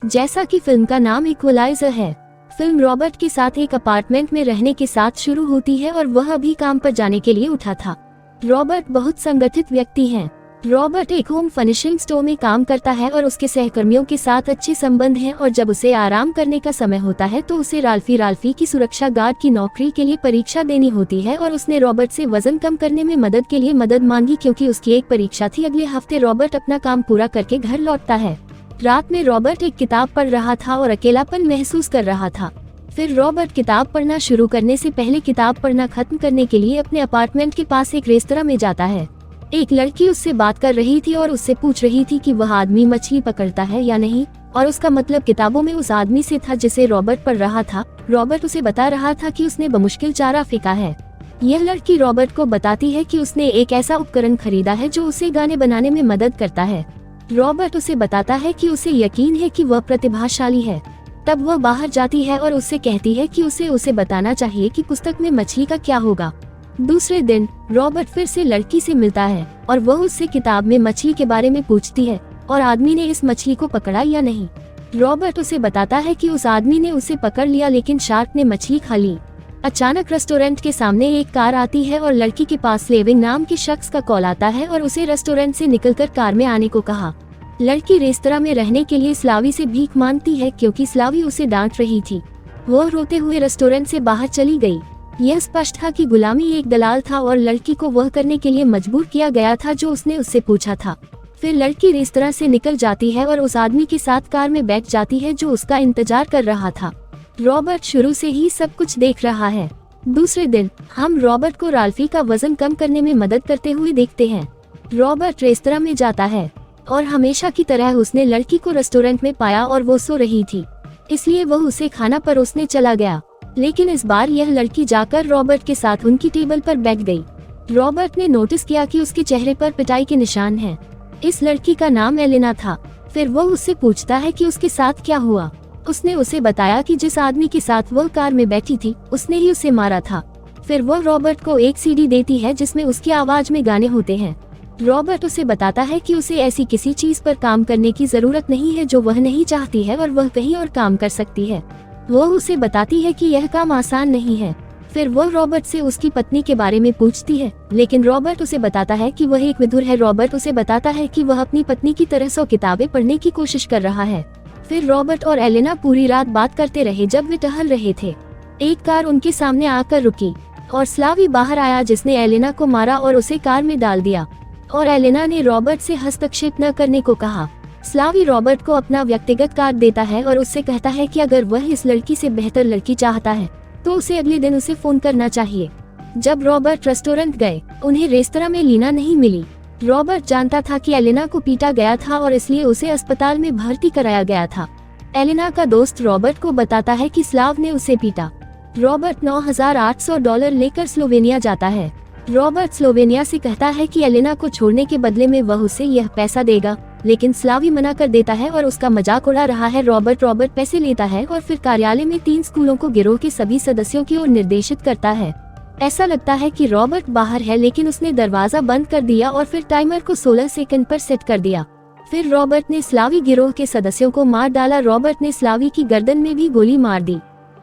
जैसा कि फिल्म का नाम इक्वलाइजर है, फिल्म रॉबर्ट के साथ एक अपार्टमेंट में रहने के साथ शुरू होती है और वह अभी काम पर जाने के लिए उठा था। रॉबर्ट बहुत संगठित व्यक्ति हैं। रॉबर्ट एक होम फर्निशिंग स्टोर में काम करता है और उसके सहकर्मियों के साथ अच्छे संबंध हैं और जब उसे आराम करने का समय होता है तो उसे राल्फी की सुरक्षा गार्ड की नौकरी के लिए परीक्षा देनी होती है और उसने रॉबर्ट से वजन कम करने में मदद मांगी क्योंकि उसकी एक परीक्षा थी। अगले हफ्ते रॉबर्ट अपना काम पूरा करके घर लौटता है। रात में रॉबर्ट एक किताब पढ़ रहा था और अकेलापन महसूस कर रहा था। फिर रॉबर्ट किताब पढ़ना शुरू करने से पहले किताब पढ़ना खत्म करने के लिए अपने अपार्टमेंट के पास एक रेस्तरां में जाता है। एक लड़की उससे बात कर रही थी और उससे पूछ रही थी कि वह आदमी मछली पकड़ता है या नहीं, और उसका मतलब किताबों में उस आदमी से था जिसे रॉबर्ट पढ़ रहा था। रॉबर्ट उसे बता रहा था कि उसने बमुश्किल चारा फेंका है। यह लड़की रॉबर्ट को बताती है कि उसने एक ऐसा उपकरण खरीदा है जो उसे गाने बनाने में मदद करता है। रॉबर्ट उसे बताता है कि उसे यकीन है कि वह प्रतिभाशाली है। तब वह बाहर जाती है और उससे कहती है कि उसे बताना चाहिए कि पुस्तक में मछली का क्या होगा। दूसरे दिन रॉबर्ट फिर से लड़की से मिलता है और वह उससे किताब में मछली के बारे में पूछती है और आदमी ने इस मछली को पकड़ा या नहीं। रॉबर्ट उसे बताता है कि उस आदमी ने उसे पकड़ लिया लेकिन शार्क ने मछली खा ली। अचानक रेस्टोरेंट के सामने एक कार आती है और लड़की के पास लेविंग नाम के शख्स का कॉल आता है और उसे रेस्टोरेंट से निकलकर कार में आने को कहा। लड़की रेस्तरां में रहने के लिए स्लावी से भीख मांगती है क्योंकि स्लावी उसे डांट रही थी। वह रोते हुए रेस्टोरेंट से बाहर चली गई। यह स्पष्ट था कि गुलामी एक दलाल था और लड़की को वह करने के लिए मजबूर किया गया था जो उसने उससे पूछा था। फिर लड़की रेस्तरां से निकल जाती है और उस आदमी के साथ कार में बैठ जाती है जो उसका इंतजार कर रहा था। रॉबर्ट शुरू से ही सब कुछ देख रहा है। दूसरे दिन हम रॉबर्ट को राल्फी का वजन कम करने में मदद करते हुए देखते हैं। रॉबर्ट रेस्तरां में जाता है और हमेशा की तरह उसने लड़की को रेस्टोरेंट में पाया और वो सो रही थी, इसलिए वह उसे खाना परोसने चला गया। लेकिन इस बार यह लड़की जाकर रॉबर्ट के साथ उनकी टेबल पर बैठ गई। रॉबर्ट ने नोटिस किया कि उसके चेहरे पर पिटाई के निशान हैं। इस लड़की का नाम एलेना था। फिर वह उससे पूछता है कि उसके साथ क्या हुआ। उसने उसे बताया कि जिस आदमी के साथ वह कार में बैठी थी उसने ही उसे मारा था। फिर वह रॉबर्ट को एक सीडी देती है जिसमें उसकी आवाज में गाने होते हैं। रॉबर्ट उसे बताता है कि उसे ऐसी किसी चीज पर काम करने की जरूरत नहीं है जो वह नहीं चाहती है और वह कहीं और काम कर सकती है। वह उसे बताती है कि यह काम आसान नहीं है। फिर वह रॉबर्ट से उसकी पत्नी के बारे में पूछती है, लेकिन रॉबर्ट उसे बताता है कि वह एक विधुर है। रॉबर्ट उसे बताता है कि वह अपनी पत्नी की तरह 100 किताबें पढ़ने की कोशिश कर रहा है। फिर रॉबर्ट और एलेना पूरी रात बात करते रहे जब वे टहल रहे थे। एक कार उनके सामने आकर रुकी और स्लावी बाहर आया जिसने एलेना को मारा और उसे कार में डाल दिया, और एलेना ने रॉबर्ट से हस्तक्षेप न करने को कहा। स्लावी रॉबर्ट को अपना व्यक्तिगत कार्ड देता है और उससे कहता है कि अगर वह इस लड़की से बेहतर लड़की चाहता है तो उसे अगले दिन उसे फोन करना चाहिए। जब रॉबर्ट रेस्टोरेंट गए, उन्हें रेस्तरां में लीना नहीं मिली। रॉबर्ट जानता था कि एलेना को पीटा गया था और इसलिए उसे अस्पताल में भर्ती कराया गया था। एलेना का दोस्त रॉबर्ट को बताता है कि स्लाव ने उसे पीटा। रॉबर्ट $9,800 लेकर स्लोवेनिया जाता है। रॉबर्ट स्लोवेनिया से कहता है कि एलेना को छोड़ने के बदले में वह उसे यह पैसा देगा, लेकिन स्लावी मना कर देता है और उसका मजाक उड़ा रहा है। रॉबर्ट पैसे लेता है और फिर कार्यालय में 3 स्कूलों को गिरोह के सभी सदस्यों की ओर निर्देशित करता है। ऐसा लगता है कि रॉबर्ट बाहर है, लेकिन उसने दरवाजा बंद कर दिया और फिर टाइमर को 16 सेकंड पर सेट कर दिया। फिर रॉबर्ट ने स्लावी गिरोह के सदस्यों को मार डाला। रॉबर्ट ने स्लावी की गर्दन में भी गोली मार दी।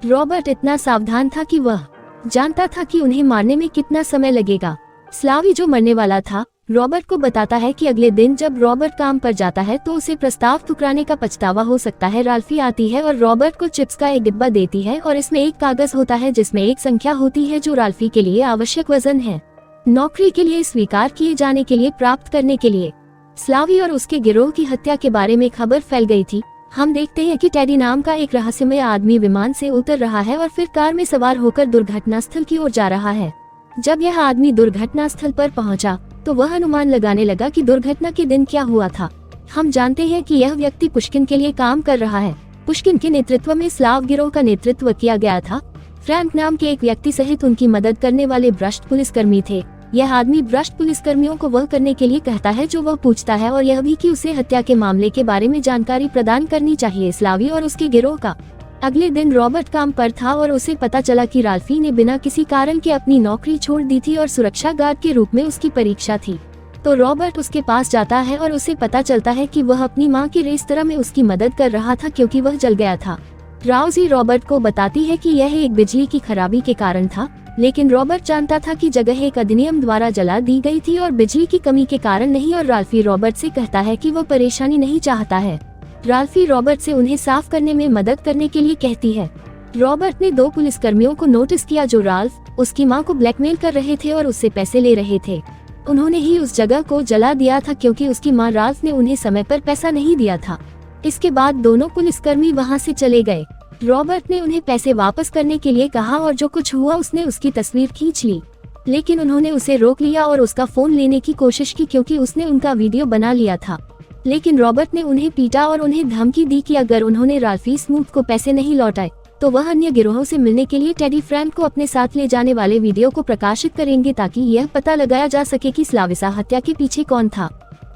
रॉबर्ट इतना सावधान था कि वह जानता था कि उन्हें मारने में कितना समय लगेगा। स्लावी जो मरने वाला था, रॉबर्ट को बताता है कि अगले दिन जब रॉबर्ट काम पर जाता है तो उसे प्रस्ताव ठुकराने का पछतावा हो सकता है। राल्फी आती है और रॉबर्ट को चिप्स का एक डिब्बा देती है और इसमें एक कागज होता है जिसमें एक संख्या होती है जो राल्फी के लिए आवश्यक वजन है, नौकरी के लिए स्वीकार किए जाने के लिए प्राप्त करने के लिए। स्लावी और उसके गिरोह की हत्या के बारे में खबर फैल गई थी। हम देखते हैं कि टेडी नाम का एक रहस्यमय आदमी विमान से उतर रहा है और फिर कार में सवार होकर दुर्घटना स्थल की ओर जा रहा है। जब यह आदमी दुर्घटना स्थल पर पहुंचा तो वह अनुमान लगाने लगा कि दुर्घटना के दिन क्या हुआ था। हम जानते हैं कि यह व्यक्ति पुश्किन के लिए काम कर रहा है। पुश्किन के नेतृत्व में स्लाव गिरोह का नेतृत्व किया गया था। फ्रैंक नाम के एक व्यक्ति सहित उनकी मदद करने वाले भ्रष्ट पुलिसकर्मी थे। यह आदमी भ्रष्ट पुलिसकर्मियों को वह करने के लिए कहता है जो वह पूछता है, और यह भी कि उसे हत्या के मामले के बारे में जानकारी प्रदान करनी चाहिए। स्लावी और उसके गिरोह का अगले दिन रॉबर्ट काम पर था और उसे पता चला कि राल्फी ने बिना किसी कारण के अपनी नौकरी छोड़ दी थी और सुरक्षा गार्ड के रूप में उसकी परीक्षा थी। तो रॉबर्ट उसके पास जाता है और उसे पता चलता है कि वह अपनी मां के रेस्तरां में उसकी मदद कर रहा था क्योंकि वह जल गया था। राउजी रॉबर्ट को बताती है कि यह एक बिजली की खराबी के कारण था, लेकिन रॉबर्ट जानता था कि जगह एक अधिनियम द्वारा जला दी गई थी और बिजली की कमी के कारण नहीं। और राल्फी रॉबर्ट से कहता है कि वह परेशानी नहीं चाहता है। राल्फी रॉबर्ट से उन्हें साफ करने में मदद करने के लिए कहती है। रॉबर्ट ने 2 पुलिसकर्मियों को नोटिस किया जो राल्फ उसकी मां को ब्लैकमेल कर रहे थे और उससे पैसे ले रहे थे। उन्होंने ही उस जगह को जला दिया था क्योंकि उसकी मां राल्फ ने उन्हें समय पर पैसा नहीं दिया था। इसके बाद दोनों पुलिसकर्मी वहां से चले गए। रॉबर्ट ने उन्हें पैसे वापस करने के लिए कहा और जो कुछ हुआ उसने उसकी तस्वीर खींच ली, लेकिन उन्होंने उसे रोक लिया और उसका फोन लेने की कोशिश की क्योंकि उसने उनका वीडियो बना लिया था। लेकिन रॉबर्ट ने उन्हें पीटा और उन्हें धमकी दी कि अगर उन्होंने राल्फी स्मूथ को पैसे नहीं लौटाए तो वह अन्य गिरोहों से मिलने के लिए टेडी फ्रैंक को अपने साथ ले जाने वाले वीडियो को प्रकाशित करेंगे ताकि यह पता लगाया जा सके कि स्लाविसा हत्या के पीछे कौन था।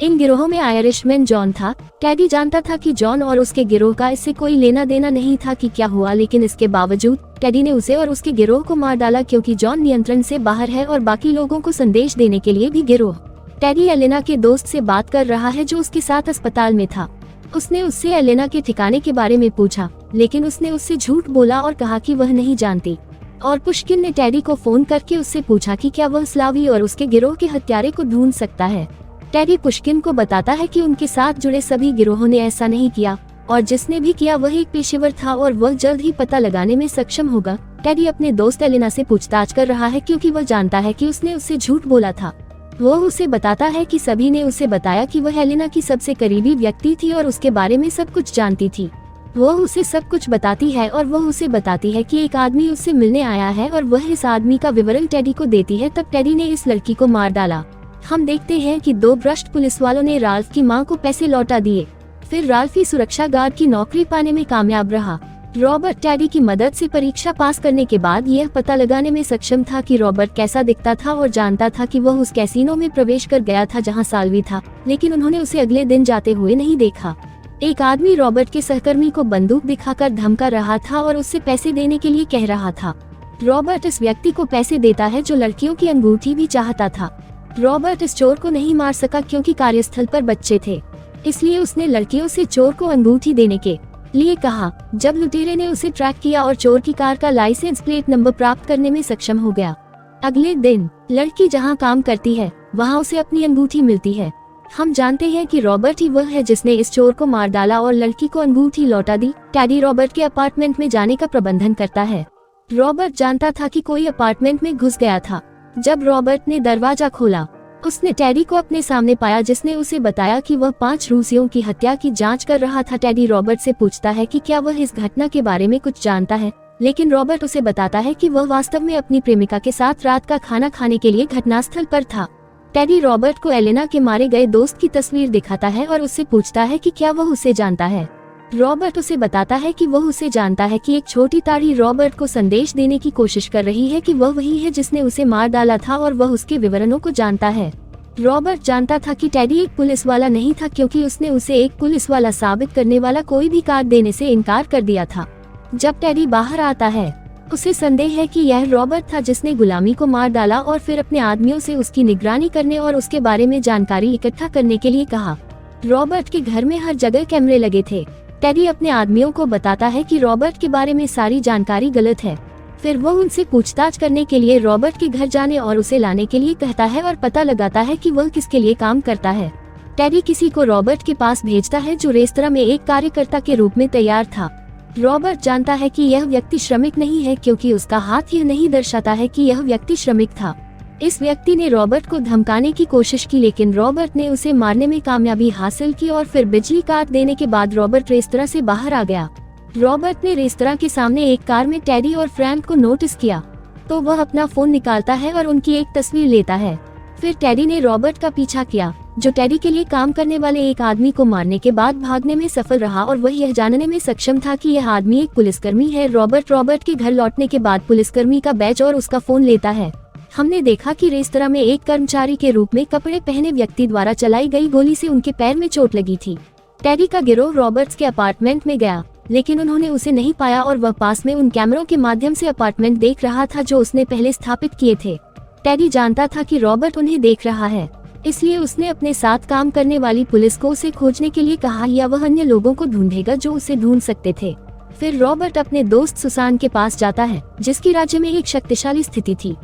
इन गिरोहों में आयरिशमैन जॉन था। टेडी जानता था कि जॉन और उसके गिरोह का इससे कोई लेना देना नहीं था कि क्या हुआ, लेकिन इसके बावजूद टेडी ने उसे और उसके गिरोह को मार डाला क्योंकि जॉन नियंत्रण से बाहर है और बाकी लोगों को संदेश देने के लिए भी गिरोह। टेडी एलेना के दोस्त से बात कर रहा है जो उसके साथ अस्पताल में था। उसने उससे एलेना के ठिकाने के बारे में पूछा, लेकिन उसने उससे झूठ बोला और कहा कि वह नहीं जानती। और पुष्किन ने टेडी को फोन करके उससे पूछा कि क्या वह स्लावी और उसके गिरोह के हत्यारे को ढूंढ सकता है। टेडी पुष्किन को बताता है कि उनके साथ जुड़े सभी गिरोहों ने ऐसा नहीं किया और जिसने भी किया वह एक पेशेवर था और वह जल्द ही पता लगाने में सक्षम होगा। टेडी अपने दोस्त एलेना से पूछताछ कर रहा है क्योंकि वह जानता है कि उसने उससे झूठ बोला था। वो उसे बताता है कि सभी ने उसे बताया कि वह एलेना की सबसे करीबी व्यक्ति थी और उसके बारे में सब कुछ जानती थी। वो उसे सब कुछ बताती है और वह उसे बताती है कि एक आदमी उससे मिलने आया है और वह इस आदमी का विवरण टेडी को देती है। तब टेडी ने इस लड़की को मार डाला। हम देखते हैं कि 2 भ्रष्ट पुलिस वालों ने राल्फ की मां को पैसे लौटा दिए। फिर राल्फी सुरक्षा गार्ड की नौकरी पाने में कामयाब रहा। रॉबर्ट टेडी की मदद से परीक्षा पास करने के बाद यह पता लगाने में सक्षम था कि रॉबर्ट कैसा दिखता था और जानता था कि वह उस कैसीनो में प्रवेश कर गया था जहां साल्वी था, लेकिन उन्होंने उसे अगले दिन जाते हुए नहीं देखा। एक आदमी रॉबर्ट के सहकर्मी को बंदूक दिखाकर धमका रहा था और उससे पैसे देने के लिए कह रहा था। रॉबर्ट इस व्यक्ति को पैसे देता है जो लड़कियों की अंगूठी भी चाहता था। रॉबर्ट इस चोर को नहीं मार सका क्योंकि कार्यस्थल पर बच्चे थे, इसलिए उसने लड़कियों से चोर को अंगूठी देने के लिए कहा। जब लुटेरे ने उसे ट्रैक किया और चोर की कार का लाइसेंस प्लेट नंबर प्राप्त करने में सक्षम हो गया। अगले दिन लड़की जहां काम करती है वहां उसे अपनी अंगूठी मिलती है। हम जानते हैं कि रॉबर्ट ही वह है जिसने इस चोर को मार डाला और लड़की को अंगूठी लौटा दी। टेडी रॉबर्ट के अपार्टमेंट में जाने का प्रबंधन करता है। रॉबर्ट जानता था कि कोई अपार्टमेंट में घुस गया था। जब रॉबर्ट ने दरवाजा खोला उसने टेडी को अपने सामने पाया जिसने उसे बताया कि वह 5 रूसियों की हत्या की जांच कर रहा था। टेडी रॉबर्ट से पूछता है कि क्या वह इस घटना के बारे में कुछ जानता है, लेकिन रॉबर्ट उसे बताता है कि वह वास्तव में अपनी प्रेमिका के साथ रात का खाना खाने के लिए घटनास्थल पर था। टेडी रॉबर्ट को एलेना के मारे गए दोस्त की तस्वीर दिखाता है और उससे पूछता है कि क्या वह उसे जानता है। रॉबर्ट उसे बताता है कि वह उसे जानता है कि एक छोटी ताड़ी रॉबर्ट को संदेश देने की कोशिश कर रही है कि वह वही है जिसने उसे मार डाला था और वह उसके विवरणों को जानता है। रॉबर्ट जानता था कि टेडी एक पुलिस वाला नहीं था क्योंकि उसने उसे एक पुलिस वाला साबित करने वाला कोई भी कार्ड देने से इनकार कर दिया था। जब टेडी बाहर आता है उसे संदेह है कि यह रॉबर्ट था जिसने गुलामी को मार डाला और फिर अपने आदमियों से उसकी निगरानी करने और उसके बारे में जानकारी इकट्ठा करने के लिए कहा। रॉबर्ट के घर में हर जगह कैमरे लगे थे। टेडी अपने आदमियों को बताता है कि रॉबर्ट के बारे में सारी जानकारी गलत है। फिर वो उनसे पूछताछ करने के लिए रॉबर्ट के घर जाने और उसे लाने के लिए कहता है और पता लगाता है कि वह किसके लिए काम करता है। टेडी किसी को रॉबर्ट के पास भेजता है जो रेस्तरां में एक कार्यकर्ता के रूप में तैयार था। रॉबर्ट जानता है कि यह व्यक्ति श्रमिक नहीं है क्योंकि उसका हाथ यह नहीं दर्शाता है कि यह व्यक्ति श्रमिक था। इस व्यक्ति ने रॉबर्ट को धमकाने की कोशिश की, लेकिन रॉबर्ट ने उसे मारने में कामयाबी हासिल की और फिर बिजली काट देने के बाद रॉबर्ट रेस्तरां से बाहर आ गया। रॉबर्ट ने रेस्तरां के सामने एक कार में टेडी और फ्रैंक को नोटिस किया, तो वह अपना फोन निकालता है और उनकी एक तस्वीर लेता है। फिर टेडी ने रॉबर्ट का पीछा किया, जो टेडी के लिए काम करने वाले एक आदमी को मारने के बाद भागने में सफल रहा और वह यह जानने में सक्षम था कि यह आदमी एक पुलिसकर्मी है। रॉबर्ट के घर लौटने के बाद पुलिसकर्मी का बैज और उसका फोन लेता है। हमने देखा कि रेस्तरां में एक कर्मचारी के रूप में कपड़े पहने व्यक्ति द्वारा चलाई गई गोली से उनके पैर में चोट लगी थी। टेडी का गिरोह रॉबर्ट्स के अपार्टमेंट में गया, लेकिन उन्होंने उसे नहीं पाया और वह पास में उन कैमरों के माध्यम से अपार्टमेंट देख रहा था जो उसने पहले स्थापित किए थे। टेडी जानता था कि रॉबर्ट उन्हें देख रहा है, इसलिए उसने अपने साथ काम करने वाली पुलिस को उसे खोजने के लिए कहा या वह अन्य लोगों को ढूंढेगा जो उसे ढूंढ सकते थे। फिर रॉबर्ट अपने दोस्त सुसान के पास जाता है, जिसकी राज्य में एक शक्तिशाली स्थिति थी।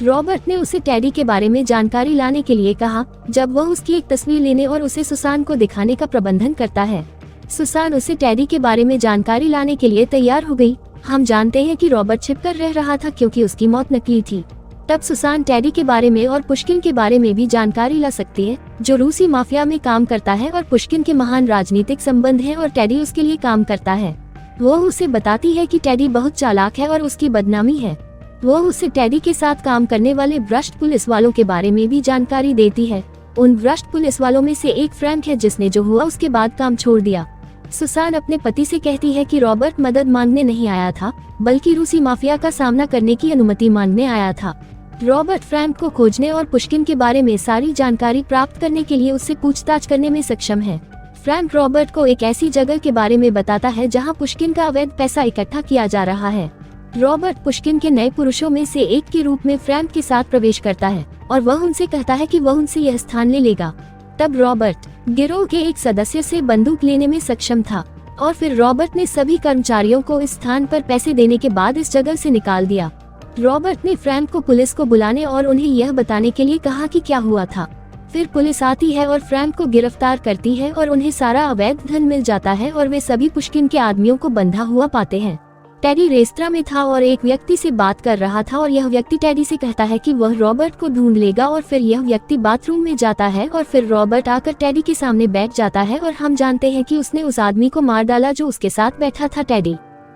रॉबर्ट ने उसे टेडी के बारे में जानकारी लाने के लिए कहा। जब वह उसकी एक तस्वीर लेने और उसे सुसान को दिखाने का प्रबंधन करता है, सुसान उसे टेडी के बारे में जानकारी लाने के लिए तैयार हो गई। हम जानते हैं कि रॉबर्ट छिपकर रह रहा था क्योंकि उसकी मौत नकली थी। तब सुसान टेडी के बारे में और पुश्किन के बारे में भी जानकारी ला सकती है, जो रूसी माफिया में काम करता है और पुश्किन के महान राजनीतिक संबंध हैं और टेडी उसके लिए काम करता है। वो उसे बताती है कि टेडी बहुत चालाक है और उसकी बदनामी है। वो उसे टेडी के साथ काम करने वाले भ्रष्ट पुलिस वालों के बारे में भी जानकारी देती है। उन भ्रष्ट पुलिस वालों में से एक फ्रैंक है, जिसने जो हुआ उसके बाद काम छोड़ दिया। सुसान अपने पति से कहती है कि रॉबर्ट मदद मांगने नहीं आया था, बल्कि रूसी माफिया का सामना करने की अनुमति मांगने आया था। रॉबर्ट फ्रैंक को खोजने और पुश्किन के बारे में सारी जानकारी प्राप्त करने के लिए उससे पूछताछ करने में सक्षम है। फ्रैंक रॉबर्ट को एक ऐसी जगह के बारे में बताता है जहां पुश्किन का अवैध पैसा इकट्ठा किया जा रहा है। रॉबर्ट पुश्किन के नए पुरुषों में से एक के रूप में फ्रैंक के साथ प्रवेश करता है और वह उनसे कहता है कि वह उनसे यह स्थान ले लेगा। तब रॉबर्ट गिरोह के एक सदस्य से बंदूक लेने में सक्षम था और फिर रॉबर्ट ने सभी कर्मचारियों को इस स्थान पर पैसे देने के बाद इस जगह से निकाल दिया। रॉबर्ट ने फ्रैंक को पुलिस को बुलाने और उन्हें यह बताने के लिए कहा कि क्या हुआ था। फिर पुलिस आती है और फ्रैंक को गिरफ्तार करती है और उन्हें सारा अवैध धन मिल जाता है और वे सभी पुश्किन के आदमियों को बंधा हुआ पाते हैं। टेडी रेस्तरां में था और एक व्यक्ति से बात कर रहा था और यह व्यक्ति टेडी से कहता है कि वह रॉबर्ट को ढूंढ लेगा और फिर यह व्यक्ति बाथरूम में जाता है और फिर रॉबर्ट आकर टेडी के सामने बैठ जाता है और हम जानते हैं कि उसने उस आदमी को मार डाला जो उसके साथ बैठा था।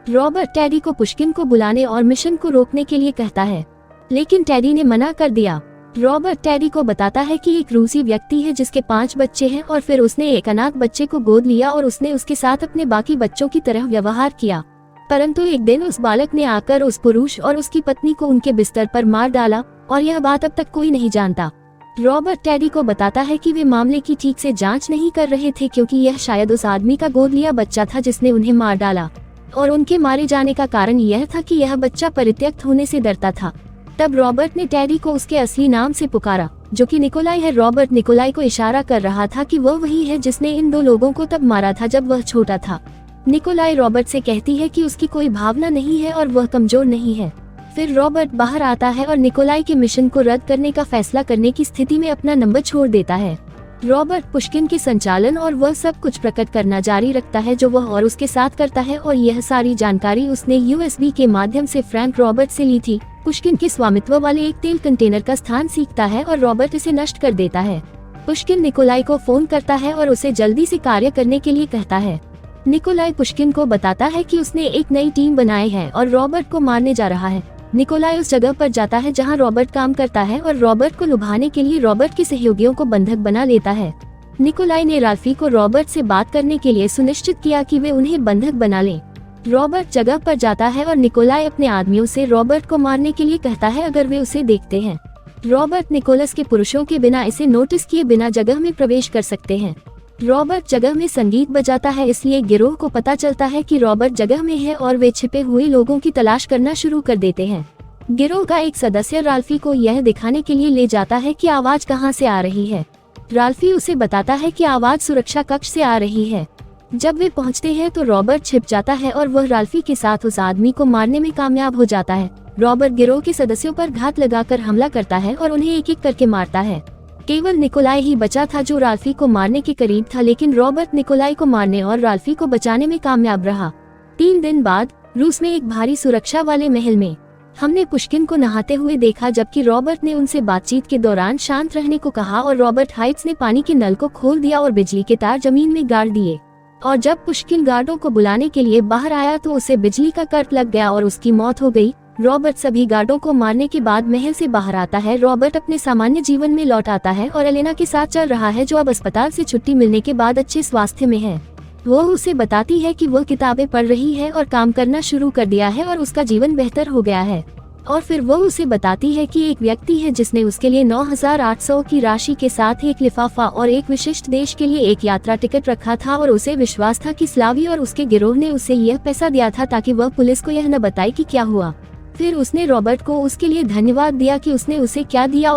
रॉबर्ट टेडी को पुश्किन को बुलाने और मिशन को रोकने के लिए कहता है, लेकिन टेडी ने मना कर दिया। रॉबर्ट टेडी को बताता है कि एक रूसी व्यक्ति है जिसके 5 बच्चे हैं और फिर उसने एक अनाथ बच्चे को गोद लिया और उसने उसके साथ अपने बाकी बच्चों की तरह व्यवहार किया। परंतु एक दिन उस बालक ने आकर उस पुरुष और उसकी पत्नी को उनके बिस्तर पर मार डाला और यह बात अब तक कोई नहीं जानता। रॉबर्ट टेडी को बताता है कि वे मामले की ठीक से जांच नहीं कर रहे थे क्योंकि यह शायद उस आदमी का गोद लिया बच्चा था जिसने उन्हें मार डाला और उनके मारे जाने का कारण यह था कि यह बच्चा परित्यक्त होने से डरता था। तब रॉबर्ट ने टेडी को उसके असली नाम से पुकारा, जो कि निकोलाई है। रॉबर्ट निकोलाई को इशारा कर रहा था कि वह वही है जिसने इन 2 लोगों को तब मारा था जब वह छोटा था। निकोलाई रॉबर्ट से कहती है कि उसकी कोई भावना नहीं है और वह कमजोर नहीं है। फिर रॉबर्ट बाहर आता है और निकोलाई के मिशन को रद्द करने का फैसला करने की स्थिति में अपना नंबर छोड़ देता है। रॉबर्ट पुश्किन के संचालन और वह सब कुछ प्रकट करना जारी रखता है जो वह और उसके साथ करता है और यह सारी जानकारी उसने USB के माध्यम से फ्रैंक रॉबर्ट से ली थी। पुश्किन के स्वामित्व वाले एक तेल कंटेनर का स्थान सीखता है और रॉबर्ट इसे नष्ट कर देता है। पुश्किन निकोलाई को फोन करता है और उसे जल्दी से कार्य करने के लिए कहता है। निकोलाई पुश्किन को बताता है कि उसने एक नई टीम बनाई है और रॉबर्ट को मारने जा रहा है। निकोलाई उस जगह पर जाता है जहां रॉबर्ट काम करता है और रॉबर्ट को लुभाने के लिए रॉबर्ट के सहयोगियों को बंधक बना लेता है। निकोलाई ने राल्फी को रॉबर्ट से बात करने के लिए सुनिश्चित किया कि वे उन्हें बंधक बना लें। रॉबर्ट जगह पर जाता है और निकोलाई अपने आदमियों से रॉबर्ट को मारने के लिए कहता है अगर वे उसे देखते हैं। रॉबर्ट निकोलस के पुरुषों के बिना इसे नोटिस किए बिना जगह में प्रवेश कर सकते हैं। रॉबर्ट जगह में संगीत बजाता है, इसलिए गिरोह को पता चलता है कि रॉबर्ट जगह में है और वे छिपे हुए लोगों की तलाश करना शुरू कर देते हैं। गिरोह का एक सदस्य राल्फी को यह दिखाने के लिए ले जाता है कि आवाज कहां से आ रही है। राल्फी उसे बताता है कि आवाज सुरक्षा कक्ष से आ रही है। जब वे पहुंचते हैं तो रॉबर्ट छिप जाता है और वह राल्फी के साथ उस आदमी को मारने में कामयाब हो जाता है। रॉबर्ट गिरोह के सदस्यों पर घात लगाकर हमला करता है और उन्हें एक एक करके मारता है। केवल निकोलाई ही बचा था जो राल्फी को मारने के करीब था, लेकिन रॉबर्ट निकोलाई को मारने और राल्फी को बचाने में कामयाब रहा। 3 दिन बाद रूस में एक भारी सुरक्षा वाले महल में हमने पुश्किन को नहाते हुए देखा, जबकि रॉबर्ट ने उनसे बातचीत के दौरान शांत रहने को कहा और रॉबर्ट हाइट्स ने पानी के नल को खोल दिया और बिजली के तार जमीन में गाड़ दिए। और जब पुश्किन गार्डों को बुलाने के लिए बाहर आया तो उसे बिजली का कट लग गया और उसकी मौत हो गई। रॉबर्ट सभी गार्डों को मारने के बाद महल से बाहर आता है। रॉबर्ट अपने सामान्य जीवन में लौट आता है और एलेना के साथ चल रहा है, जो अब अस्पताल से छुट्टी मिलने के बाद अच्छे स्वास्थ्य में है। वो उसे बताती है कि वह किताबें पढ़ रही है और काम करना शुरू कर दिया है और उसका जीवन बेहतर हो गया है। और फिर वो उसे बताती है कि एक व्यक्ति है जिसने उसके लिए 9,800 की राशि के साथ एक लिफाफा और एक विशिष्ट देश के लिए एक यात्रा टिकट रखा था और उसे विश्वास था कि स्लावी और उसके गिरोह ने उसे यह पैसा दिया था ताकि वह पुलिस को यह न बताए कि क्या हुआ। फिर उसने रॉबर्ट को उसके लिए धन्यवाद दिया कि उसने उसे क्या दिया।